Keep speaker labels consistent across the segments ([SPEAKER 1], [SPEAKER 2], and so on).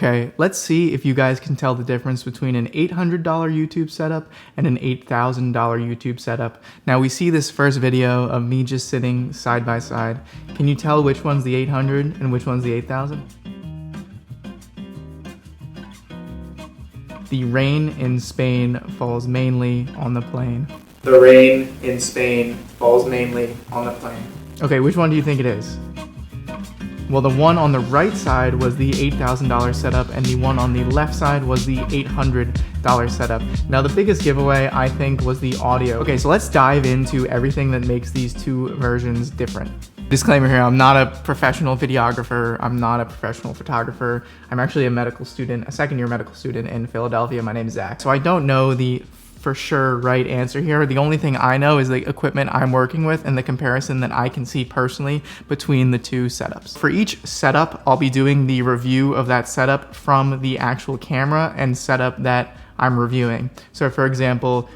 [SPEAKER 1] Okay, let's see if you guys can tell the difference between an $800 YouTube setup and an $8,000 YouTube setup. Now we see this first video of me just sitting side by side. Can you tell which one's the 800 and which one's the 8,000? The rain in Spain falls mainly on the plane. The rain in Spain falls mainly on the plane. Okay, which one do you think it is? Well, the one on the right side was the $8,000 setup, and the one on the left side was the $800 setup. Now, the biggest giveaway, I think, was the audio. Okay, so let's dive into everything that makes these two versions different. Disclaimer here, I'm not a professional videographer. I'm not a professional photographer. I'm actually a medical student, a second-year medical student in Philadelphia. My name is Zach. So I don't know the for sure right answer here. The only thing I know is the equipment I'm working with and the comparison that I can see personally between the two setups. For each setup, I'll be doing the review of that setup from the actual camera and setup that I'm reviewing. So for example,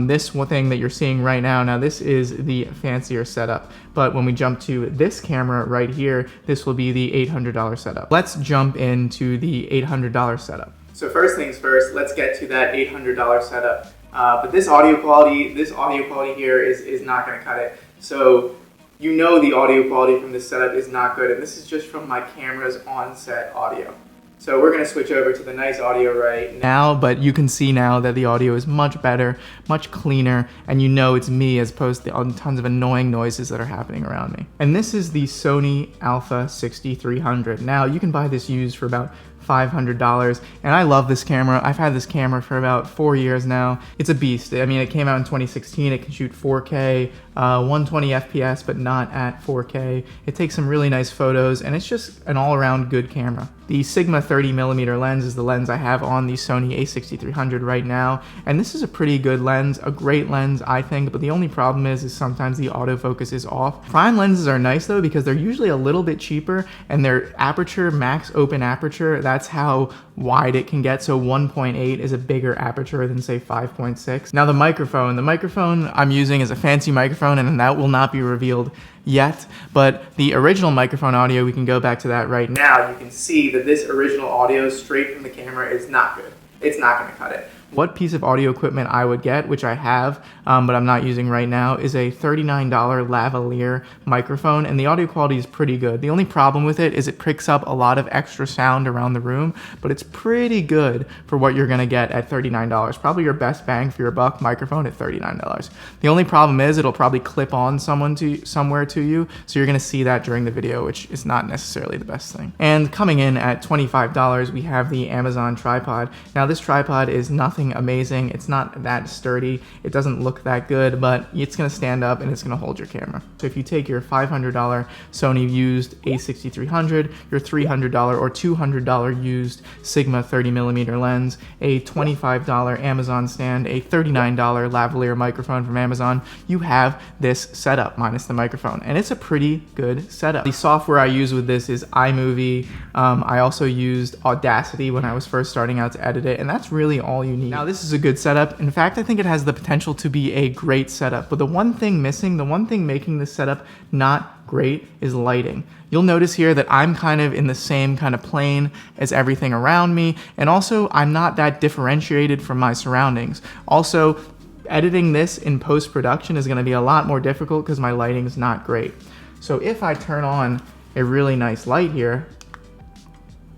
[SPEAKER 1] this one thing that you're seeing right now, this is the fancier setup, but when we jump to this camera right here, this will be the $800 setup. Let's jump into the $800 setup. So first things first, let's get to that $800 setup. But this audio quality here is not going to cut it. So you know the audio quality from this setup is not good, and this is just from my camera's on-set audio. So we're going to switch over to the nice audio right now, but you can see now that the audio is much better, much cleaner, and you know it's me as opposed to tons of annoying noises that are happening around me. And this is the Sony Alpha 6300. Now you can buy this used for about $500, and I love this camera. I've had this camera for about 4 years now. It's a beast. I mean, it came out in 2016. It can shoot 4K, 120 FPS, but not at 4K. It takes some really nice photos, and it's just an all-around good camera. The Sigma 30mm lens is the lens I have on the Sony a6300 right now, and this is a pretty good lens, a great lens, I think, but the only problem is sometimes the autofocus is off. Prime lenses are nice though, because they're usually a little bit cheaper, and their aperture, max open aperture, that's how wide it can get. So 1.8 is a bigger aperture than say 5.6. Now the microphone I'm using is a fancy microphone, and that will not be revealed yet, but the original microphone audio, we can go back to that right now. You can see that this original audio straight from the camera is not good. It's not going to cut it. What piece of audio equipment I would get, which I have, but I'm not using right now, is a $39 lavalier microphone, and the audio quality is pretty good. The only problem with it is it picks up a lot of extra sound around the room, but it's pretty good for what you're gonna get at $39. Probably your best bang for your buck microphone at $39. The only problem is it'll probably clip on somewhere to you, so you're gonna see that during the video, which is not necessarily the best thing. And coming in at $25, we have the Amazon tripod. Now this tripod is nothing amazing. It's not that sturdy. It doesn't look that good, but it's going to stand up and it's going to hold your camera. So if you take your $500 Sony used a6300, your $300 or $200 used Sigma 30mm lens, a $25 Amazon stand, a $39 lavalier microphone from Amazon, you have this setup minus the microphone, and it's a pretty good setup. The software I use with this is iMovie. I also used Audacity when I was first starting out to edit it, and that's really all you need. Now this is a good setup. In fact, I think it has the potential to be a great setup, but the one thing missing, the one thing making this setup not great is lighting. You'll notice here that I'm kind of in the same kind of plane as everything around me, and also I'm not that differentiated from my surroundings. Also, editing this in post-production is going to be a lot more difficult because my lighting is not great. So if I turn on a really nice light here,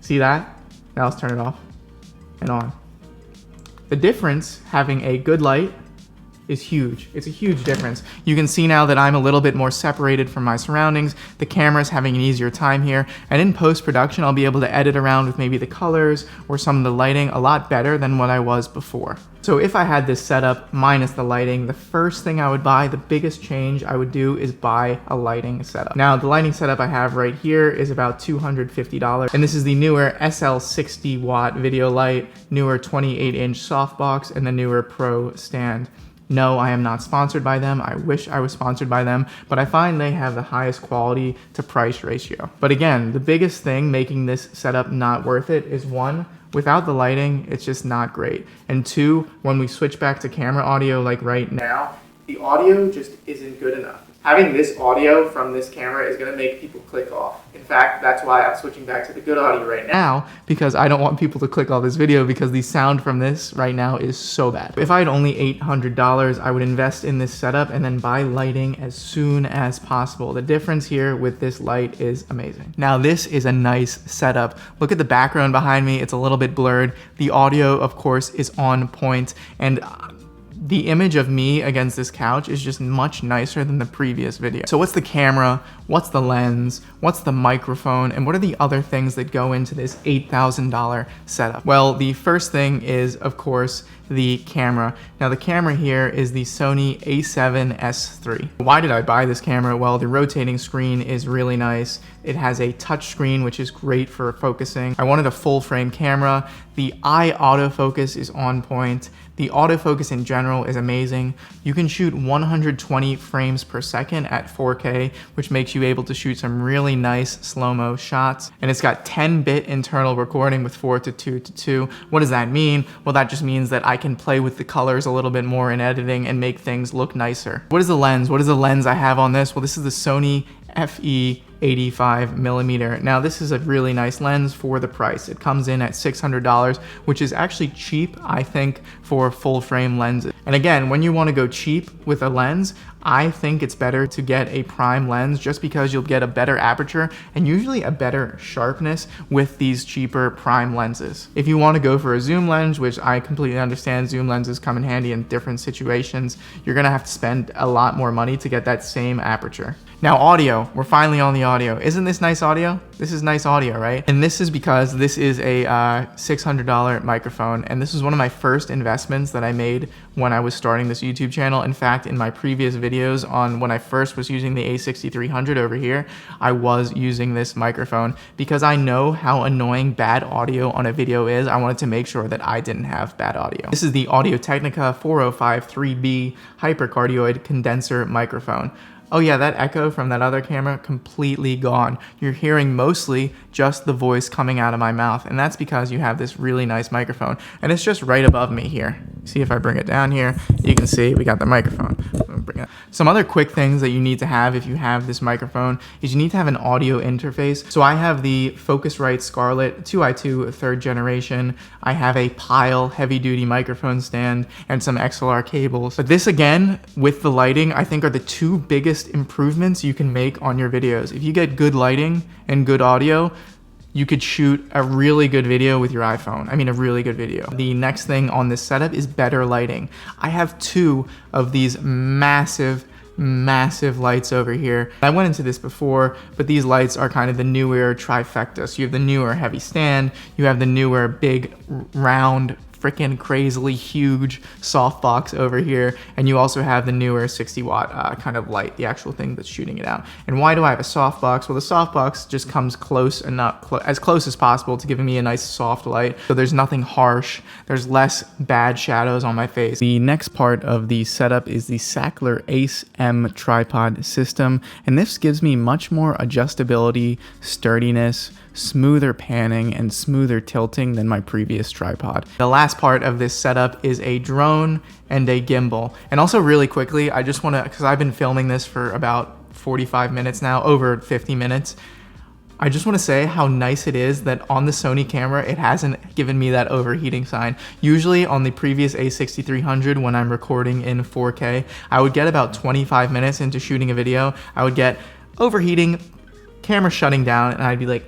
[SPEAKER 1] see that? Now let's turn it off and on. The difference, having a good light, is huge. It's a huge difference. You can see now that I'm a little bit more separated from my surroundings. The camera's having an easier time here, and in post-production I'll be able to edit around with maybe the colors or some of the lighting a lot better than what I was before. So if I had this setup minus the lighting, the first thing I would buy, the biggest change I would do, is buy a lighting setup. Now the lighting setup I have right here is about $250, and this is the newer SL60 watt video light, newer 28-inch softbox, and the newer Pro stand. No, I am not sponsored by them. I wish I was sponsored by them, but I find they have the highest quality to price ratio. But again, the biggest thing making this setup not worth it is, one, without the lighting, it's just not great. And two, when we switch back to camera audio like right now, the audio just isn't good enough. Having this audio from this camera is going to make people click off. In fact, that's why I'm switching back to the good audio right now, because I don't want people to click off this video because the sound from this right now is so bad. If I had only $800, I would invest in this setup and then buy lighting as soon as possible. The difference here with this light is amazing. Now this is a nice setup. Look at the background behind me. It's a little bit blurred. The audio, of course, is on point, and the image of me against this couch is just much nicer than the previous video. So what's the camera? What's the lens? What's the microphone? And what are the other things that go into this $8,000 setup? Well, the first thing is, of course, the camera. Now the camera here is the Sony a7S III. Why did I buy this camera? Well, the rotating screen is really nice. It has a touch screen, which is great for focusing. I wanted a full frame camera. The eye autofocus is on point. The autofocus in general is amazing. You can shoot 120 frames per second at 4K, which makes you able to shoot some really nice slow-mo shots. And it's got 10-bit internal recording with 4:2:2. What does that mean? Well, that just means that I can play with the colors a little bit more in editing and make things look nicer. What is the lens? What is the lens I have on this? Well, this is the Sony FE85mm. Now this is a really nice lens for the price. It comes in at $600, which is actually cheap, I think, for full frame lenses. And again, when you want to go cheap with a lens, I think it's better to get a prime lens just because you'll get a better aperture and usually a better sharpness with these cheaper prime lenses. If you want to go for a zoom lens, which I completely understand, zoom lenses come in handy in different situations, you're going to have to spend a lot more money to get that same aperture. Now audio, we're finally on the audio. Isn't this nice audio? This is nice audio, right? And this is because this is a $600 microphone, and this was one of my first investments that I made when I was starting this YouTube channel. In fact, in my previous videos on when I first was using the a6300 over here, I was using this microphone because I know how annoying bad audio on a video is. I wanted to make sure that I didn't have bad audio. This is the Audio-Technica 405 3B hypercardioid condenser microphone. Oh yeah, that echo from that other camera, completely gone. You're hearing mostly just the voice coming out of my mouth, and that's because you have this really nice microphone, and it's just right above me here. See, if I bring it down here, you can see we got the microphone. Some other quick things that you need to have if you have this microphone is you need to have an audio interface. So I have the Focusrite Scarlett 2i2 3rd generation. I have a Pile heavy-duty microphone stand and some XLR cables. But this, again, with the lighting, I think are the two biggest improvements you can make on your videos. If you get good lighting and good audio, you could shoot a really good video with your iPhone. I mean, a really good video. The next thing on this setup is better lighting. I have two of these massive lights over here. I went into this before, but these lights are kind of the newer trifecta. So you have the newer heavy stand, you have the newer big round freaking crazily huge softbox over here, and you also have the newer 60-watt kind of light, the actual thing that's shooting it out. And why do I have a softbox? Well, the softbox just comes close enough, as close as possible to giving me a nice soft light, so there's nothing harsh, there's less bad shadows on my face. The next part of the setup is the Sachtler Ace M tripod system, and this gives me much more adjustability, sturdiness, smoother panning, and smoother tilting than my previous tripod. The last part of this setup is a drone and a gimbal. And also really quickly, I just want to, because I've been filming this for about 45 minutes now, over 50 minutes, I just want to say how nice it is that on the Sony camera, it hasn't given me that overheating sign. Usually on the previous a6300, when I'm recording in 4K, I would get about 25 minutes into shooting a video, I would get overheating, camera shutting down, and I'd be like,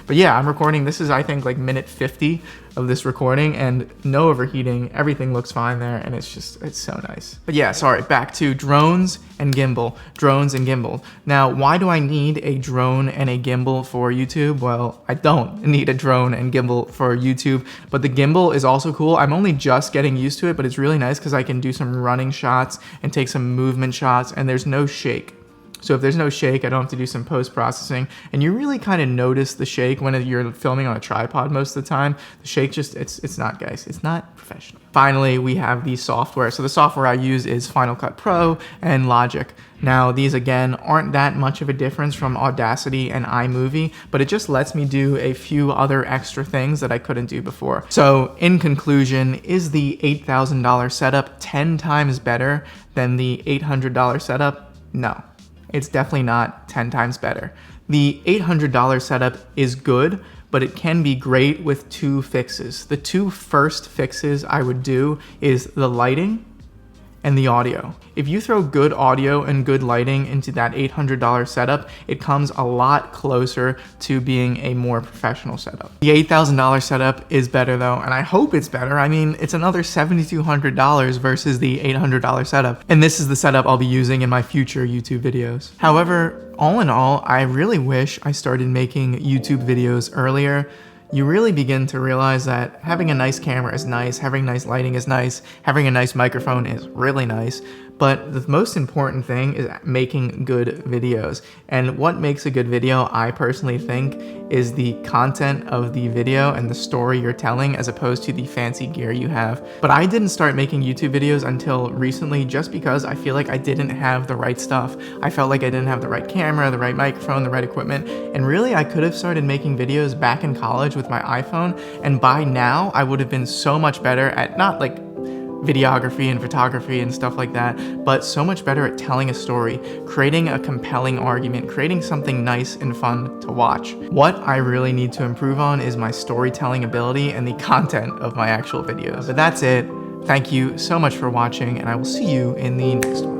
[SPEAKER 1] but yeah, I'm recording, this is I think like minute 50 of this recording, and no overheating, everything looks fine there, and it's so nice. But yeah, sorry, back to drones and gimbal. Drones and gimbal. Now, why do I need a drone and a gimbal for YouTube? Well, I don't need a drone and gimbal for YouTube, but the gimbal is also cool. I'm only just getting used to it, but it's really nice because I can do some running shots and take some movement shots, and there's no shake. So if there's no shake, I don't have to do some post-processing. And you really kind of notice the shake when you're filming on a tripod most of the time. The shake just, it's not, guys. It's not professional. Finally, we have the software. So the software I use is Final Cut Pro and Logic. Now, these, again, aren't that much of a difference from Audacity and iMovie, but it just lets me do a few other extra things that I couldn't do before. So in conclusion, is the $8,000 setup 10 times better than the $800 setup? No. it's definitely not 10 times better. The $800 setup is good, but it can be great with two fixes. The two first fixes I would do is the lighting and the audio. If you throw good audio and good lighting into that $800 setup, it comes a lot closer to being a more professional setup. The $8,000 setup is better though, and I hope it's better. I mean, it's another $7,200 versus the $800 setup, and this is the setup I'll be using in my future YouTube videos. However, all in all, I really wish I started making YouTube videos earlier. You really begin to realize that having a nice camera is nice, having nice lighting is nice, having a nice microphone is really nice, but the most important thing is making good videos. And what makes a good video, I personally think, is the content of the video and the story you're telling as opposed to the fancy gear you have. But I didn't start making YouTube videos until recently just because I feel like I didn't have the right stuff. I felt like I didn't have the right camera, the right microphone, the right equipment, and really I could have started making videos back in college with my iPhone, and by now I would have been so much better at not like videography and photography and stuff like that, but so much better at telling a story, creating a compelling argument, creating something nice and fun to watch. What I really need to improve on is my storytelling ability and the content of my actual videos. But that's it. Thank you so much for watching, and I will see you in the next one.